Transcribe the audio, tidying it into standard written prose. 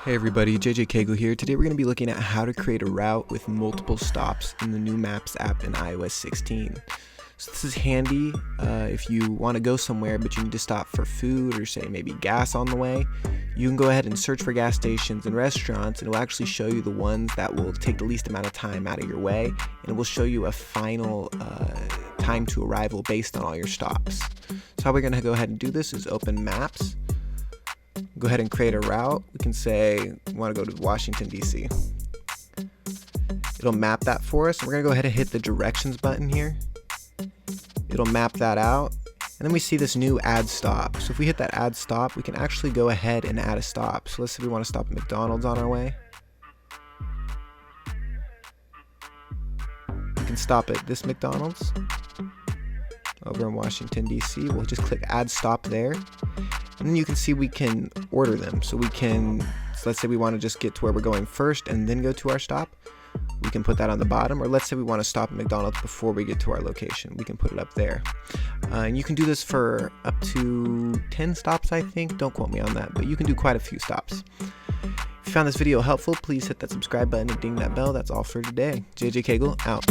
Hey everybody, JJ Cagle here. Today we're going to be looking at how to create a route with multiple stops in the new Maps app in iOS 16. So this is handy if you want to go somewhere but you need to stop for food or say maybe gas on the way. You can go ahead and search for gas stations and restaurants, and it will actually show you the ones that will take the least amount of time out of your way, and it will show you a final time to arrival based on all your stops. So how we're going to go ahead and do this is open Maps. Go ahead and create a route. We can say we want to go to Washington, D.C. It'll map that for us. We're going to go ahead and hit the directions button here. It'll map that out. And then we see this new add stop. So if we hit that add stop, we can actually go ahead and add a stop. So let's say we want to stop at McDonald's on our way. We can stop at this McDonald's over in Washington, D.C. We'll just click add stop there. And then you can see we can order them. So let's say we want to just get to where we're going first and then go to our stop. We can put that on the bottom, or let's say we want to stop at McDonald's before we get to our location. We can put it up there. And you can do this for up to 10 stops, I think. Don't quote me on that, but you can do quite a few stops. If you found this video helpful, please hit that subscribe button and ding that bell. That's all for today. JJ Cagle, out.